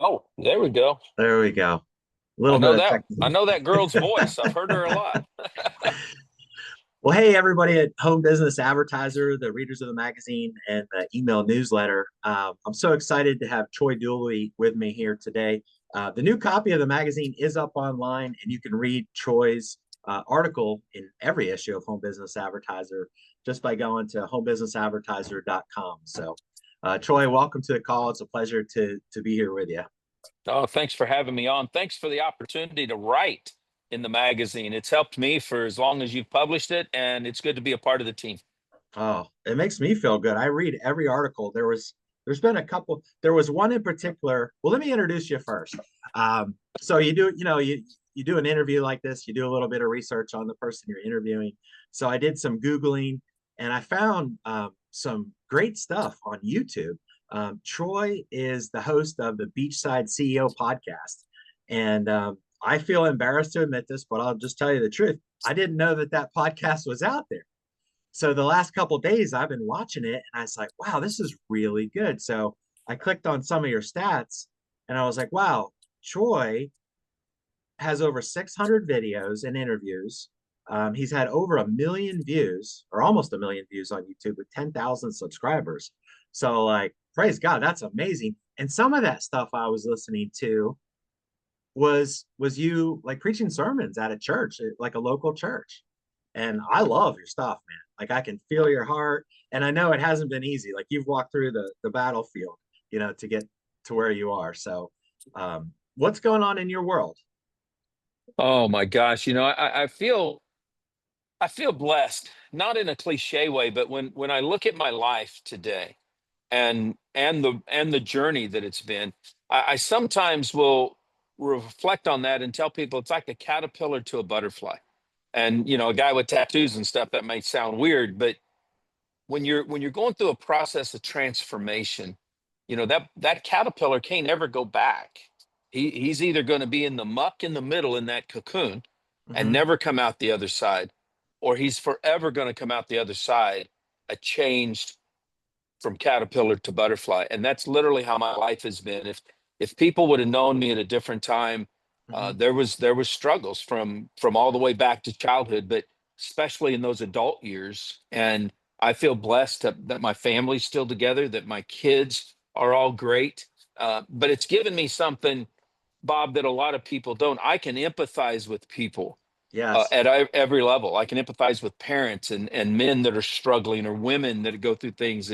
Oh, there we go. There we go. A I little bit know of that. technical. I know that girl's voice. I've heard her a lot. Well, hey, everybody at Home Business Advertiser, the readers of the magazine, and the email newsletter. I'm so excited to have Troy Dooley with me here today. The new copy of the magazine is up online, and you can read Troy's article in every issue of Home Business Advertiser just by going to homebusinessadvertiser.com. So, Troy, welcome to the call. It's a pleasure to be here with you. Oh, thanks for having me on. Thanks for the opportunity to write in the magazine. It's helped me for as long as you've published it, and it's good to be a part of the team. Oh, it makes me feel good. I read every article. There's been a couple. There was one in particular. Well, let me introduce you first. So you do an interview like this, you do a little bit of research on the person you're interviewing. So I did some Googling and I found some great stuff on YouTube. Troy is the host of the Beachside CEO Podcast. And I feel embarrassed to admit this, but I'll just tell you the truth. I didn't know that podcast was out there. So the last couple of days I've been watching it and I was like, wow, this is really good. So I clicked on some of your stats and I was like, wow, Troy has over 600 videos and interviews. He's had over 1 million views or almost 1 million views on YouTube with 10,000 subscribers. So like, praise God, that's amazing. And some of that stuff I was listening to was you like preaching sermons at a church, like a local church. And I love your stuff, man. Like I can feel your heart. And I know it hasn't been easy. Like you've walked through the battlefield, to get to where you are. So what's going on in your world? Oh my gosh, I feel blessed, not in a cliche way, but when I look at my life today and the journey that it's been, I sometimes will reflect on that and tell people it's like a caterpillar to a butterfly. And a guy with tattoos and stuff, that may sound weird, but when you're going through a process of transformation, that caterpillar can't ever go back. He's either going to be in the muck in the middle in that cocoon and Mm-hmm. never come out the other side, or he's forever going to come out the other side a changed from caterpillar to butterfly. And that's literally how my life has been. If people would have known me at a different time, Mm-hmm. there was struggles from all the way back to childhood, but especially in those adult years. And I feel blessed that my family's still together, that my kids are all great. But it's given me something, Bob, that a lot of people don't. I can empathize with people Yes. at every level. I can empathize with parents and men that are struggling, or women that go through things.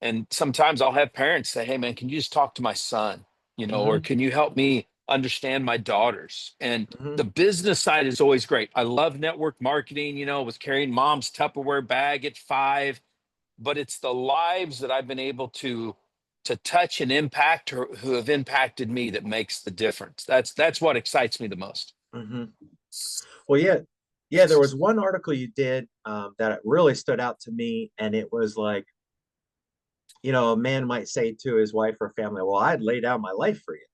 And sometimes I'll have parents say, "Hey, man, can you just talk to my son? Or Mm-hmm. can you help me understand my daughters?" And Mm-hmm. the business side is always great. I love network marketing, was carrying mom's Tupperware bag at 5, but it's the lives that I've been able to touch and impact, or who have impacted me, that makes the difference. That's what excites me the most. Mm-hmm. Well, yeah, yeah. There was one article you did that really stood out to me, and it was like, a man might say to his wife or family, "Well, I'd lay down my life for you."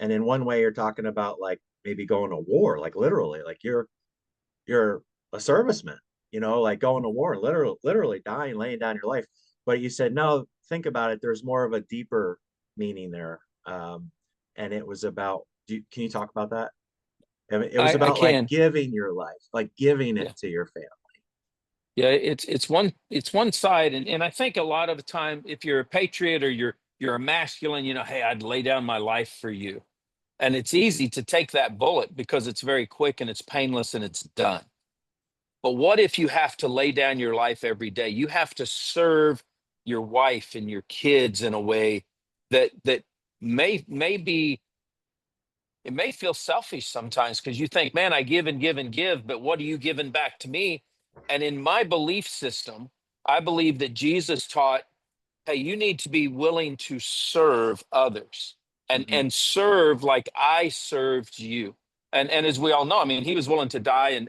And in one way, you're talking about like maybe going to war, like literally, like you're a serviceman, like going to war, literally dying, laying down your life. But you said no. Think about it. There's more of a deeper meaning there, and it was about. Can you talk about that? I mean, it was I about like can. giving your life, like giving it Yeah. to your family. Yeah, it's one side, and I think a lot of the time, if you're a patriot or you're a masculine, hey, I'd lay down my life for you. And it's easy to take that bullet because it's very quick and it's painless and it's done. But what if you have to lay down your life every day? You have to serve your wife and your kids in a way that may be, it may feel selfish sometimes, because you think, man, I give and give and give, but what are you giving back to me? And in my belief system, I believe that Jesus taught, hey, you need to be willing to serve others, and Mm-hmm. and serve like I served you. And as we all know, I mean, he was willing to die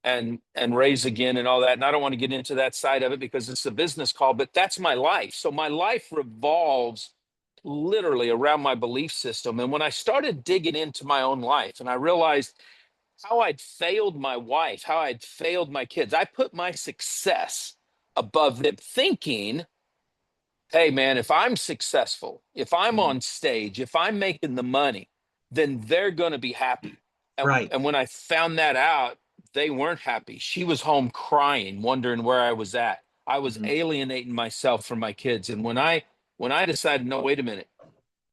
and raise again and all that. And I don't want to get into that side of it because it's a business call, but that's my life. So my life revolves literally around my belief system. And when I started digging into my own life and I realized how I'd failed my wife, how I'd failed my kids, I put my success above them, thinking, hey man, if I'm successful, if I'm Mhm. on stage, if I'm making the money, then they're going to be happy. Right. And when I found that out, they weren't happy. She was home crying, wondering where I was at. I was Mhm. alienating myself from my kids. And when I decided, no, wait a minute,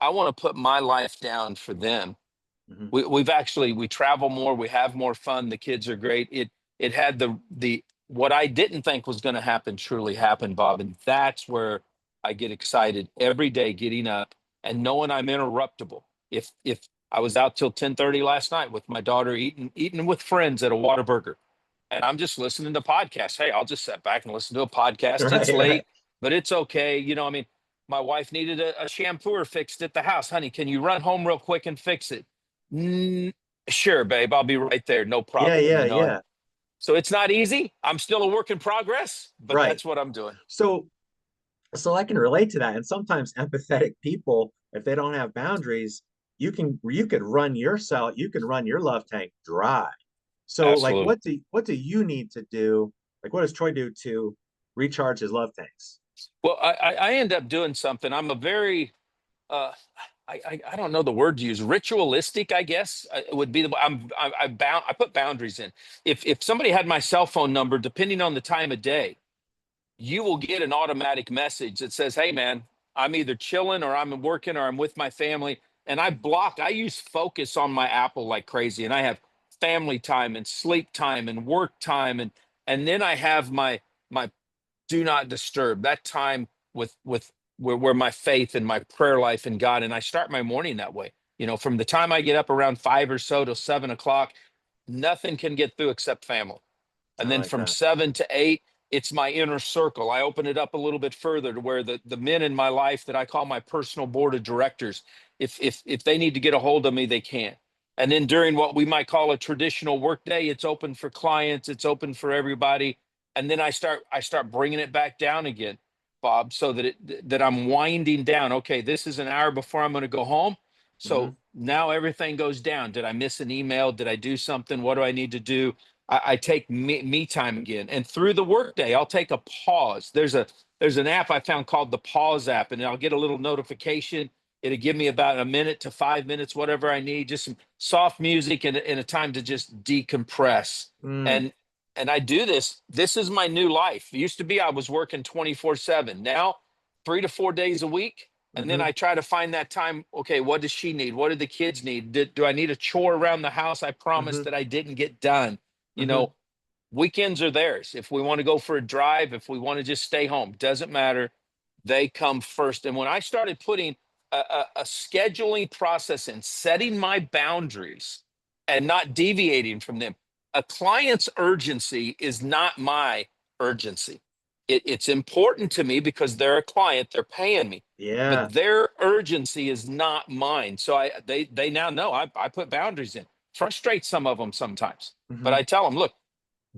I want to put my life down for them. Mhm. We travel more, we have more fun, the kids are great. It had the what I didn't think was going to happen truly happened, Bob, and that's where I get excited every day, getting up and knowing I'm interruptible. If I was out till 10:30 last night with my daughter, eating with friends at a Whataburger, and I'm just listening to podcasts. Hey, I'll just sit back and listen to a podcast. It's Right. Right. late, but it's okay. I mean, my wife needed a shampooer fixed at the house. Honey, can you run home real quick and fix it? "Mm, sure, babe. I'll be right there. No Yeah. problem. Yeah. And Yeah. so it's not easy. I'm still a work in progress, but Right. that's what I'm doing. So I can relate to that. And sometimes empathetic people, if they don't have boundaries, you could run yourself, you can run your love tank dry. So like Absolutely. what do you need to do? Like what does Troy do to recharge his love tanks? Well, I end up doing something. I'm a very uh I don't know the word to use. Ritualistic, I guess, would be the. I put boundaries in. If somebody had my cell phone number, depending on the time of day, you will get an automatic message that says, "Hey, man, I'm either chilling or I'm working or I'm with my family." And I use focus on my Apple like crazy, and I have family time and sleep time and work time, and then I have my do not disturb, that time with where my faith and my prayer life in God. And I start my morning that way. From the time I get up around 5 or so till 7 o'clock, nothing can get through except family. And I then like from that. 7 to 8, it's my inner circle. I open it up a little bit further to where the men in my life that I call my personal board of directors, if they need to get a hold of me, they can. And then during what we might call a traditional workday, it's open for clients, it's open for everybody. And then I start bringing it back down again, Bob, so that I'm winding down. Okay, this is an hour before I'm going to go home. Hmm. So now everything goes down. Did I miss an email? Did I do something? What do I need to do? I take me time again, and through the workday, I'll take a pause. There's an app I found called the Pause app, and I'll get a little notification. It'll give me about a minute to 5 minutes, whatever I need, just some soft music and a time to just decompress. Mm. And and I do this. This is my new life. It used to be I was working 24/7. Now, 3 to 4 days a week. And then Hmm. I try to find that time. Okay, what does she need? What do the kids need? Do I need a chore around the house I promised Hmm. that I didn't get done? you Hmm. know Weekends are theirs. If we want to go for a drive, if we want to just stay home, doesn't matter. They come first. And when I started putting a scheduling process in, setting my boundaries and not deviating from them, a client's urgency is not my urgency. It's important to me because they're a client, they're paying me, but Yeah. their urgency is not mine. So they now know I put boundaries in. Frustrates some of them sometimes, but Hmm. I tell them, look,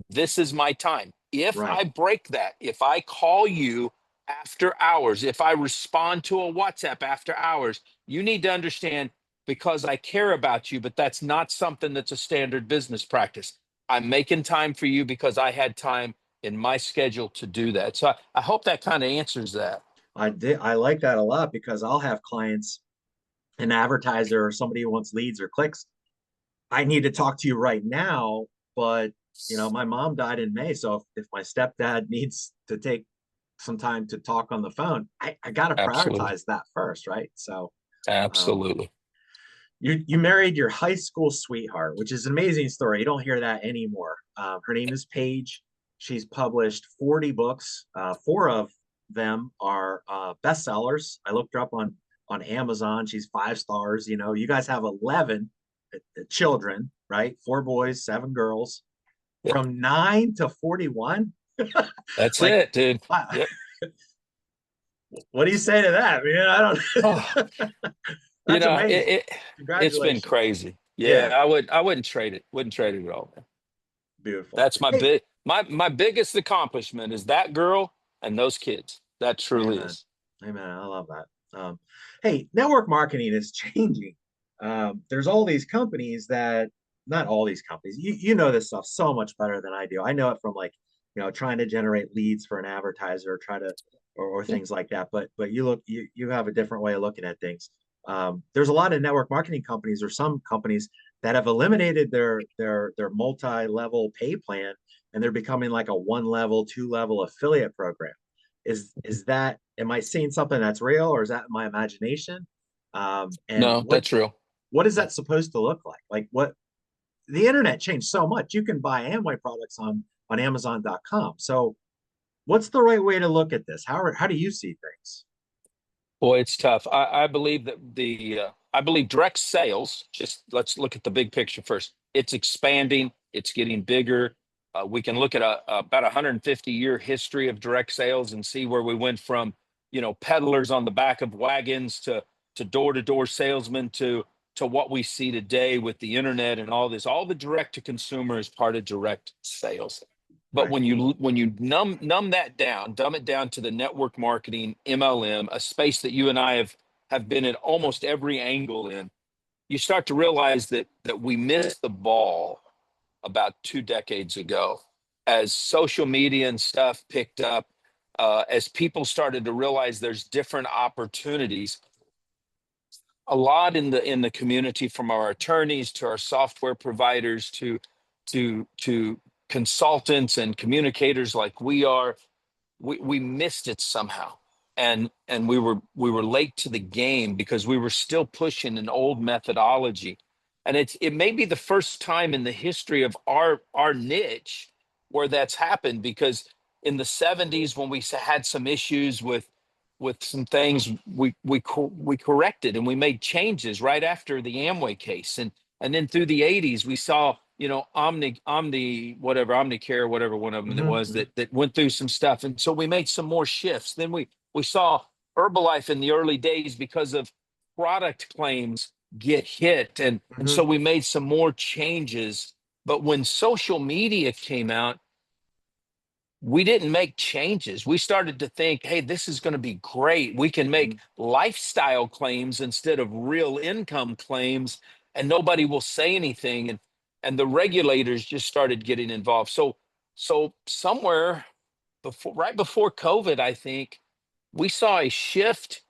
this is my time. If Right. I break that, if I call you after hours, if I respond to a WhatsApp after hours, you need to understand, because I care about you, but that's not something that's a standard business practice. I'm making time for you because I had time in my schedule to do that. So I hope that kind of answers that. I like that a lot because I'll have clients, an advertiser or somebody who wants leads or clicks. I need to talk to you right now, but my mom died in May. So if my stepdad needs to take some time to talk on the phone, I got to Absolutely. prioritize that first, right? So um, Absolutely. you married your high school sweetheart, which is an amazing story. You don't hear that anymore. Her name is Paige. She's published 40 books. Four of them are bestsellers. I looked her up on Amazon. She's 5 stars. You guys have 11 children, right? Four boys, seven girls, Yep. from 9 to 41. That's Like, it, dude. wow. Yep. What do you say to that, man? I Oh, don't. That's amazing. it's been Congratulations. crazy. Yeah, Yeah, I wouldn't trade it. Wouldn't trade it at all, man. beautiful. That's my Hey, big my biggest accomplishment is that girl and those kids. That truly amen. is. Amen. I love that. Hey, network marketing is changing. There's all these companies that, not all these companies, you know this stuff so much better than I do. I know it from like, trying to generate leads for an advertiser, try to or things like that. But you have a different way of looking at things. There's a lot of network marketing companies or some companies that have eliminated their multi-level pay plan, and they're becoming like a one level, two level affiliate program. Is that, am I seeing something that's real, or is that my imagination? And No, that's real. what is that supposed to look like? Like, what, the internet changed so much. You can buy Amway products on Amazon.com. So what's the right way to look at this? How do you see things? Boy, it's tough. I believe that I believe direct sales, just let's look at the big picture first. It's expanding, it's getting bigger. We can look at about 150-year history of direct sales and see where we went from, peddlers on the back of wagons to door-to-door salesmen to what we see today with the internet and all this. All the direct to consumer is part of direct sales. But Right. when you numb that down, dumb it down to the network marketing MLM, a space that you and I have been at almost every angle in, you start to realize that we missed the ball about 2 decades ago as social media and stuff picked up, as people started to realize there's different opportunities. A lot in the community, from our attorneys to our software providers to consultants and communicators like we are, we missed it somehow, and we were late to the game because we were still pushing an old methodology. And it may be the first time in the history of our niche where that's happened, because in the 70s, when we had some issues with some things, we corrected and we made changes right after the Amway case, and then through the 80s we saw, Omnicare, whatever one of them it was, Mm-hmm. that went through some stuff, and so we made some more shifts. Then we saw Herbalife in the early days, because of product claims, get hit, and Mm-hmm. so we made some more changes. But when social media came out, we didn't make changes. We started to think, hey, this is going to be great. We can Mm-hmm. make lifestyle claims instead of real income claims, and nobody will say anything. And the regulators just started getting involved. So somewhere right before COVID, I think we saw a shift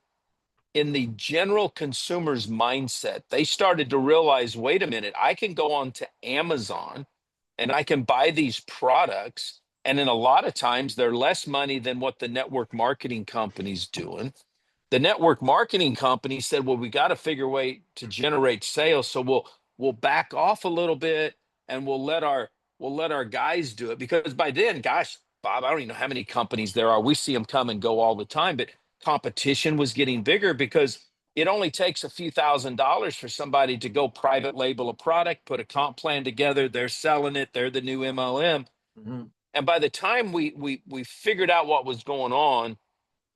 in the general consumer's mindset. They started to realize, wait a minute, I can go on to Amazon and I can buy these products. And in a lot of times, they're less money than what the network marketing company's doing. The network marketing company said, well, we got to figure a way to generate sales. So we'll back off a little bit, and we'll let our guys do it. Because by then, gosh, Bob, I don't even know how many companies there are. We see them come and go all the time, but competition was getting bigger, because it only takes a few $1,000s for somebody to go private label a product, put a comp plan together. They're selling it. They're the new MLM. Mm-hmm. And by the time we figured out what was going on,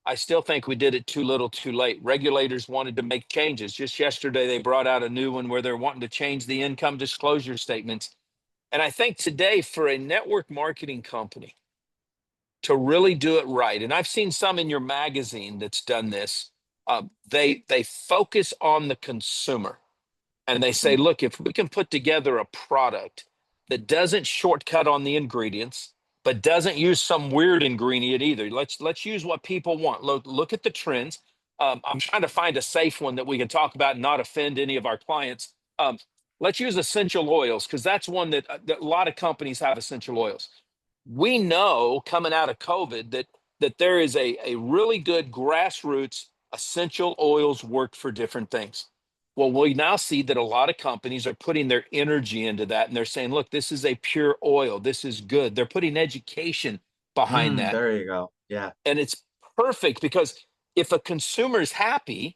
I still think we did it too little, too late. Regulators wanted to make changes. Just yesterday, they brought out a new one where they're wanting to change the income disclosure statements. And I think today, for a network marketing company to really do it right, and I've seen some in your magazine that's done this, they focus on the consumer. And they say, look, if we can put together a product that doesn't shortcut on the ingredients, but doesn't use some weird ingredient either. Let's use what people want. Look at the trends. I'm trying to find a safe one that we can talk about and not offend any of our clients. Let's use essential oils, because that's one that a lot of companies have, essential oils. We know coming out of COVID that there is a really good grassroots essential oils work for different things. Well, we now see that a lot of companies are putting their energy into that, and they're saying, look, this is a pure oil. This is good. They're putting education behind Mm, that. there you go. Yeah. And it's perfect, because if a consumer is happy,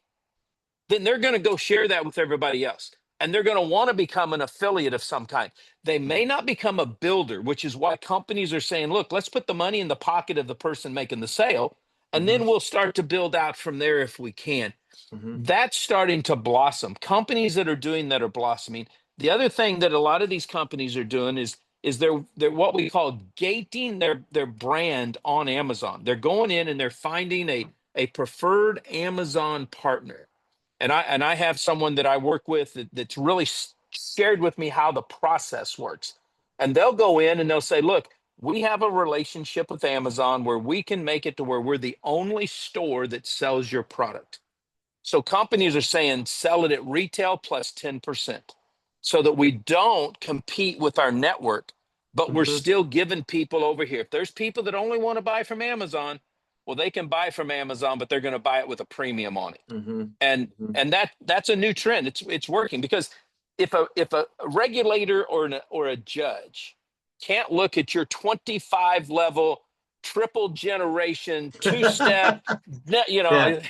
then they're going to go share that with everybody else. And they're going to want to become an affiliate of some kind. They may not become a builder, which is why companies are saying, look, let's put the money in the pocket of the person making the sale, and Mm-hmm. then we'll start to build out from there if we can. Mm-hmm. That's starting to blossom. Companies that are doing that are blossoming. The other thing that a lot of these companies are doing is they're what we call gating their brand on Amazon. They're going in and they're finding a preferred Amazon partner. And I have someone that I work with that's really shared with me how the process works. And they'll go in and they'll say, look, we have a relationship with Amazon where we can make it to where we're the only store that sells your product. So companies are saying sell it at retail plus 10% so that we don't compete with our network, but we're still giving people over here. If there's people that only want to buy from Amazon, well, they can buy from Amazon, but they're going to buy it with a premium on it. And that's a new trend. It's working, because if a regulator or a judge can't look at your 25 level triple generation 2-step, Yeah.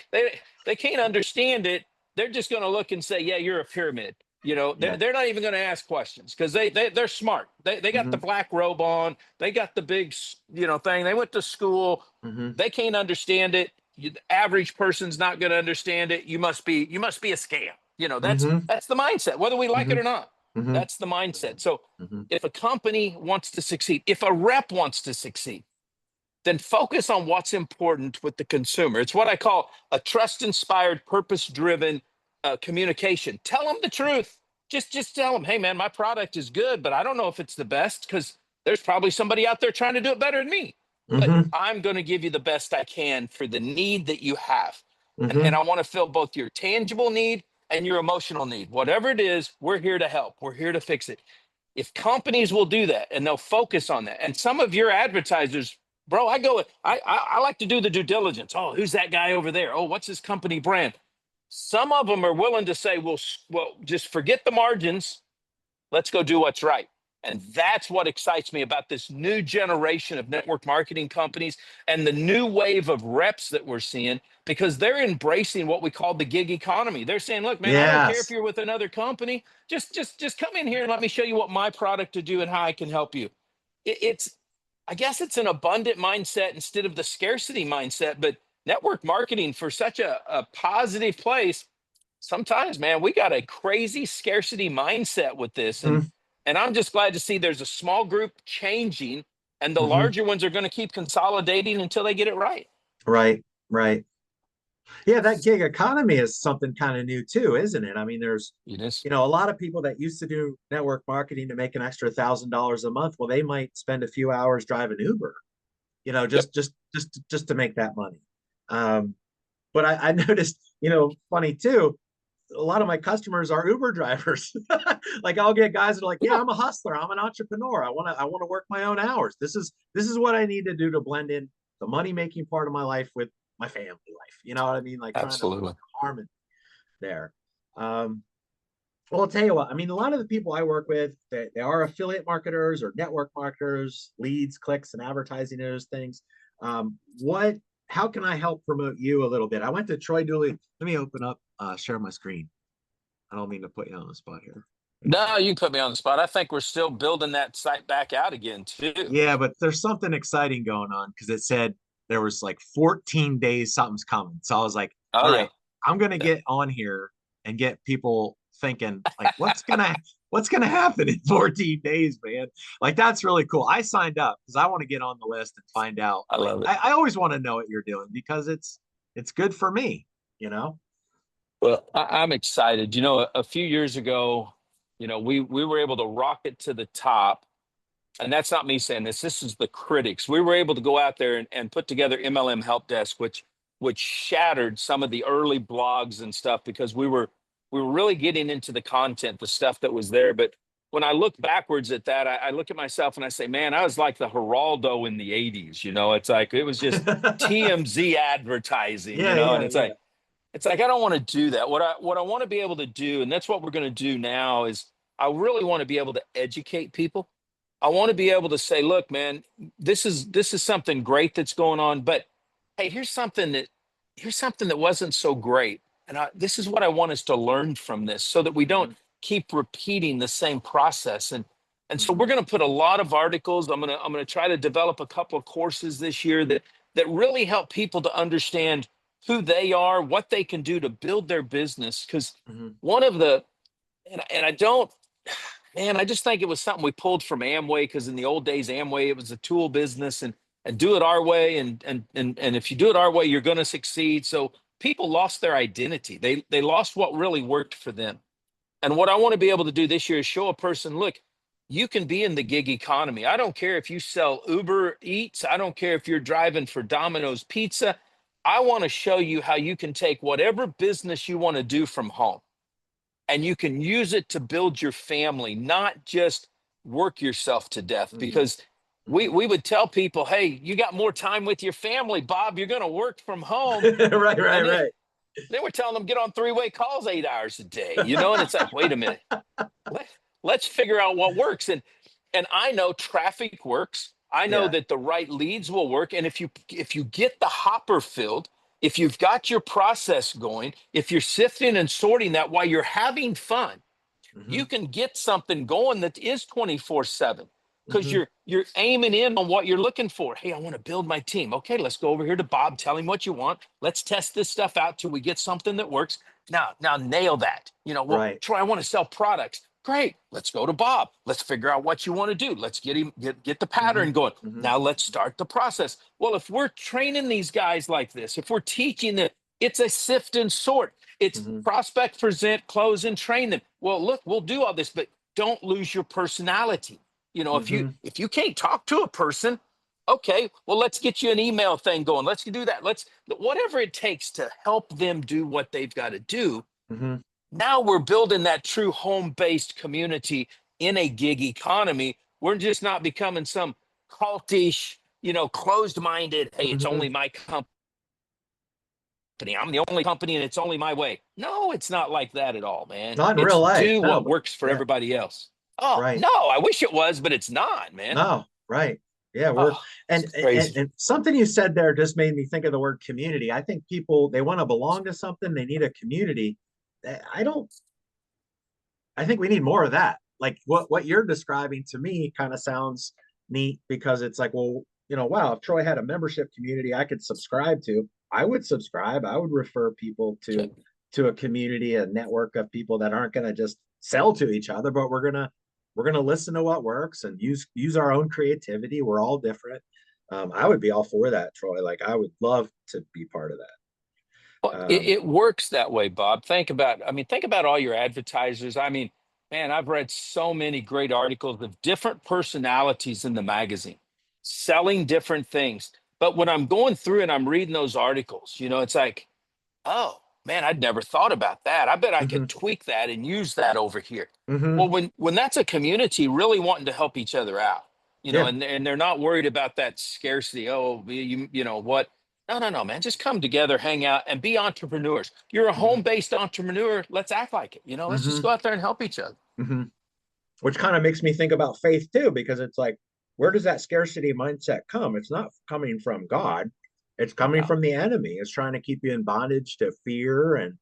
they can't understand it. They're just going to look and say, yeah, you're a pyramid. They're not even going to ask questions, because they're smart. They got the black robe on. They got the big, thing. They went to school. They can't understand it. The average person's not going to understand it. You must be a scam. That's the mindset, whether we like it or not. That's the mindset. So if a company wants to succeed, if a rep wants to succeed, then focus on what's important with the consumer. It's what I call a trust-inspired, purpose-driven communication. Tell them the truth. Just tell them, hey, man, my product is good, but I don't know if it's the best, because there's probably somebody out there trying to do it better than me. But I'm going to give you the best I can for the need that you have. And I want to fill both your tangible need and your emotional need. Whatever it is, we're here to help. We're here to fix it. If companies will do that and they'll focus on that, and some of your advertisers, bro, I like to do the due diligence. Oh, who's that guy over there? Oh, what's his company brand? Some of them are willing to say, well, just forget the margins. Let's go do what's right. And that's what excites me about this new generation of network marketing companies and the new wave of reps that we're seeing, because they're embracing what we call the gig economy. They're saying, look, man, I don't care if you're with another company. Just come in here and let me show you what my product to do and how I can help you. I guess it's an abundant mindset instead of the scarcity mindset, but network marketing, for such a positive place, sometimes, man, we got a crazy scarcity mindset with this. And I'm just glad to see there's a small group changing, and the larger ones are going to keep consolidating until they get it right. Right. Yeah, that gig economy is something kind of new too, isn't it? I mean, there's, a lot of people that used to do network marketing to make an extra $1,000 a month. Well, they might spend a few hours driving Uber, just to make that money. But I noticed, funny too, a lot of my customers are Uber drivers. Like, I'll get guys that are like, yeah, I'm a hustler. I'm an entrepreneur. I want to work my own hours. This is what I need to do to blend in the money-making part of my life with my family life. You know what I mean? Like, absolutely, trying to harmony there. Well, I'll tell you what, I mean, a lot of the people I work with, they are affiliate marketers or network marketers, leads, clicks, and advertising, those things. How can I help promote you a little bit? I went to Troy Dooley. Let me open up, share my screen. I don't mean to put you on the spot here. No, you can put me on the spot. I think we're still building that site back out again too. Yeah, but there's something exciting going on, because it said there was like 14 days, something's coming. So I was like, all right, I'm going to get on here and get people thinking, like, what's going to happen in 14 days, man? Like, that's really cool. I signed up because I want to get on the list and find out. I love it. I always want to know what you're doing, because it's good for me, Well, I'm excited. A few years ago, we were able to rocket to the top. And that's not me saying this. This is the critics. We were able to go out there and put together MLM Help Desk, which shattered some of the early blogs and stuff, because we were really getting into the content, the stuff that was there. But when I look backwards at that, I look at myself and I say, man, I was like the Geraldo in the 80s. It's like, it was just TMZ advertising, and it's like, I don't want to do that. What I want to be able to do, and that's what we're going to do now, is I really want to be able to educate people. I want to be able to say, look, man, this is something great that's going on, but hey, here's something that wasn't so great. And this is what I want us to learn from this, so that we don't keep repeating the same process. And so we're going to put a lot of articles. I'm going to try to develop a couple of courses this year that really help people to understand who they are, what they can do to build their business. Because one of the, and I don't, man, I just think it was something we pulled from Amway, because in the old days, Amway, it was a tool business, and do it our way. And if you do it our way, you're going to succeed. So people lost their identity. They lost what really worked for them. And what I want to be able to do this year is show a person, look, you can be in the gig economy. I don't care if you sell Uber Eats. I don't care if you're driving for Domino's Pizza. I want to show you how you can take whatever business you want to do from home and you can use it to build your family, not just work yourself to death. Mhm. Because we would tell people, hey, you got more time with your family, Bob. You're going to work from home. Right, right, And then right. they were telling them get on three-way calls 8 hours a day, and it's like, wait a minute. Let, let's figure out what works. And I know traffic works. I know Yeah. that the right leads will work. And if you get the hopper filled, if you've got your process going, if you're sifting and sorting that while you're having fun, Hmm. you can get something going that is 24/7 because Hmm. you're aiming in on what you're looking for. Hey, I want to build my team. Okay, let's go over here to Bob, tell him what you want. Let's test this stuff out till we get something that works. Now nail that. Well, Right. Troy, I want to sell products. Great. Let's go to Bob. Let's figure out what you want to do. Let's get the Hmm. pattern going. Hmm. Now let's start the process. Well, if we're training these guys like this, if we're teaching them, it's a sift and sort. It's Hmm. prospect, present, close, and train them. Well, look, we'll do all this, but don't lose your personality. If you Hmm. if you can't talk to a person, okay, well, let's get you an email thing going. Let's do that. Let's whatever it takes to help them do what they've got to do. Hmm. Now we're building that true home-based community in a gig economy. We're just not becoming some cultish, closed-minded, hey, it's Hmm. only my company. I'm the only company and it's only my way. No, it's not like that at all, man. Not in It's real life. do No, what but works for yeah, everybody else. Oh, right. no, I wish it was, but it's not, man. No, right. Yeah, we're Oh, it's crazy. and something you said there just made me think of the word community. I think people they want to belong to something, they need a community. I don't I think we need more of that. Like what you're describing to me kind of sounds neat because it's like, well, wow, if Troy had a membership community I could subscribe to, I would subscribe. I would refer people to a community, a network of people that aren't going to just sell to each other, but we're gonna listen to what works and use our own creativity. We're all different. I would be all for that, Troy. Like I would love to be part of Well, that. it works that way, Bob. Think about all your advertisers. Man, I've read so many great articles of different personalities in the magazine selling different things. But when I'm going through and I'm reading those articles, it's like, oh man, I'd never thought about that. I bet I Hmm. could tweak that and use that over here. Well, Hmm. when that's a community really wanting to help each other out, Yeah. and they're not worried about that scarcity. Oh, you know what? No, no, no, man. Just come together, hang out, and be entrepreneurs. You're a Hmm. home-based entrepreneur. Let's act like it. Let's just Hmm. go out there and help each other. Hmm. Which kind of makes me think about faith too, because it's like, where does that scarcity mindset come? It's not coming from God. It's coming Wow. from the enemy. It's trying to keep you in bondage to fear and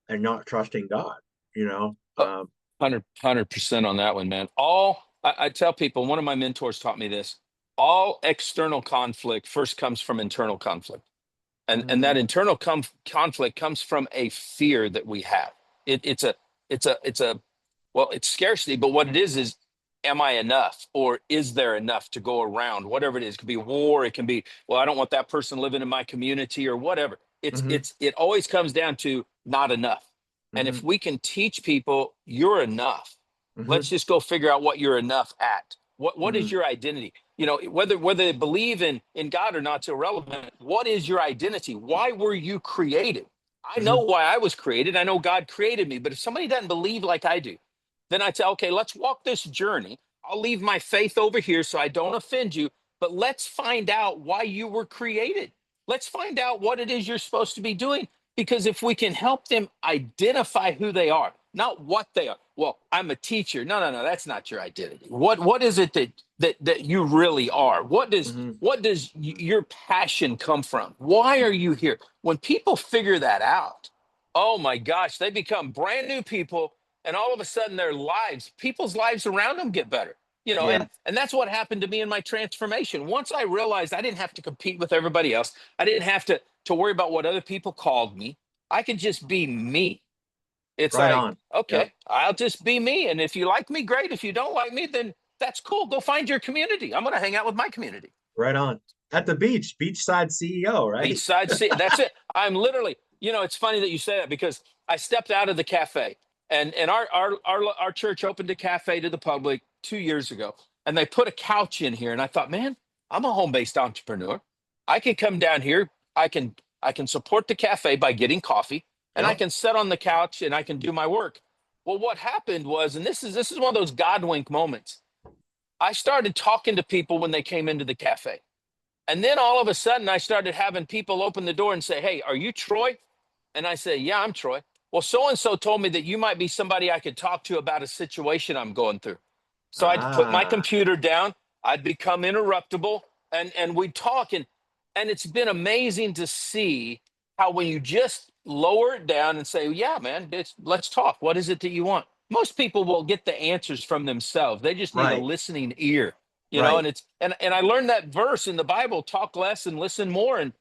not trusting God, you know? Uh, 100% on that one, man. I tell people, one of my mentors taught me this. All external conflict first comes from internal conflict. And that Mm, internal conflict comes from a fear that we have. It's a well, it's scarcity, but what it is am I enough, or is there enough to go around? Whatever it is, it could be war, it can be, well, I don't want that person living in my community or whatever. mhm, It always comes down to not enough. And mhm, if we can teach people you're enough, let's mhm, just go figure out what you're enough at. What is mhm, your identity? Whether they believe in God or not's irrelevant. What is your identity? Why were you created? I know mhm, why I was created. I know God created me. But if somebody doesn't believe like I do, then I say, okay, let's walk this journey. I'll leave my faith over here so I don't offend you. But let's find out why you were created. Let's find out what it is you're supposed to be doing. Because if we can help them identify who they are, not what they are. Well, I'm a teacher. No, no, no, that's not your identity. What is it that you really are? mhm, Your passion come from? Why are you here? When people figure that out, oh my gosh, they become brand new people, and all of a sudden people's lives around them get better. yeah, And that's what happened to me in my transformation. Once I realized I didn't have to compete with everybody else, I didn't have to worry about what other people called me. I could just be me. It's right like, on. Yep, okay, I'll just be me. And if you like me, great. If you don't like me, then that's cool. Go find your community. I'm going to hang out with my community. right on. At the beach, beachside CEO, right? Beachside City. That's it. I'm literally, it's funny that you say that because I stepped out of the cafe and our church opened a cafe to the public. 2 years ago, and they put a couch in here, and I thought, man, I'm a home-based entrepreneur. I can come down here. I can support the cafe by getting coffee, and I Yep. can sit on the couch and I can do my work. Well, what happened was, and this is one of those God wink moments. I started talking to people when they came into the cafe. And then all of a sudden, I started having people open the door and say, hey, are you Troy? And I say, yeah, I'm Troy. Well, so and so told me that you might be somebody I could talk to about a situation I'm going through. So I'd put my Ah, computer down, I'd become interruptible, and we'd talk. And it's been amazing to see how when you just lower it down and say, yeah, man, let's talk. What is it that you want? Most people will get the answers from themselves. They just need a right, listening ear, right. and and I learned that verse in the Bible, talk less and listen more. And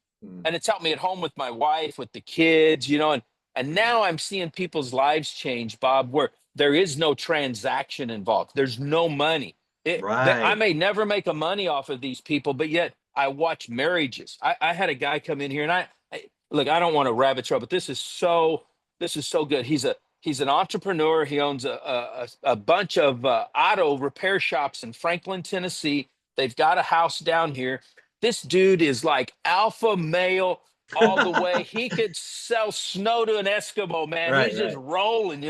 it's helped me at home with my wife, with the kids, and now I'm seeing people's lives change, Bob, where there is no transaction involved. There's no money. I Right. may never make a money off of these people, but yet I watch marriages. I had a guy come in here, and look, I don't want to rabbit trail, but this is so good. He's an entrepreneur. He owns a bunch of auto repair shops in Franklin, Tennessee. They've got a house down here. This dude is like alpha male all the way. He could sell snow to an Eskimo, man. Right, He's just right. rolling.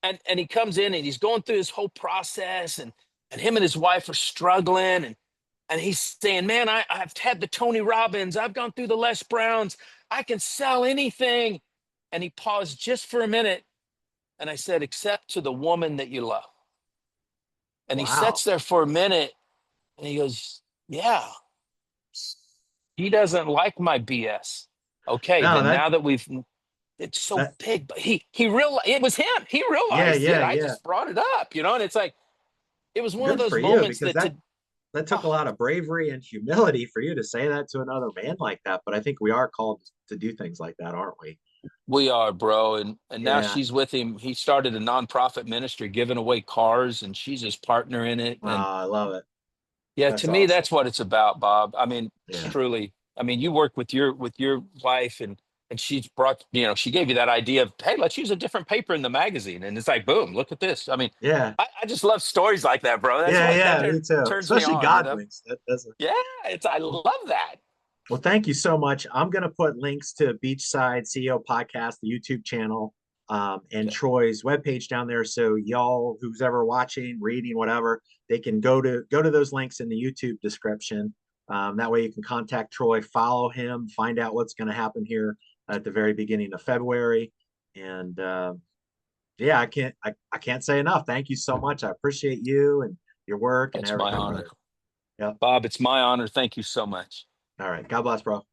And he comes in and he's going through his whole process, and him and his wife are struggling, and he's saying, man, I've had the Tony Robbins, I've gone through the Les Browns, I can sell anything. And he paused just for a minute, and I said, except to the woman that you love. And he Wow. sits there for a minute, and he goes, yeah, he doesn't like my BS. Okay, No, then now that it's so that, big, but he realized it was him. He yeah, realized it. yeah, I yeah. just brought it up, and it's like, it was one of Good for those you moments because that that took a oh, lot of bravery and humility for you to say that to another man like that. But I think we are called to do things like that, aren't we? we are, bro. And now Yeah. she's with him. He started a nonprofit ministry giving away cars, and she's his partner in it. And I love it. yeah, to That's me, awesome. that's what it's about, Bob. I mean, Yeah. truly. I mean, you work with your wife, and she's brought, she gave you that idea of, hey, let's use a different paper in the magazine. And it's like, boom, look at this. I mean, Yeah. I just love stories like that, bro. That's Yeah. what Yeah. Me too. turns me Especially on. Godwins. That's Yeah, I love that. well, thank you so much. I'm going to put links to Beachside CEO Podcast, the YouTube channel, and Okay. Troy's webpage down there. So y'all, who's ever watching, reading, whatever, they can go to those links in the YouTube description. That way, you can contact Troy, follow him, find out what's going to happen here at the very beginning of February. And yeah, I can't say enough. Thank you so much. I appreciate you and your work and It's my everything, honor. brother. Yep. Bob, it's my honor. Thank you so much. All right. God bless, bro.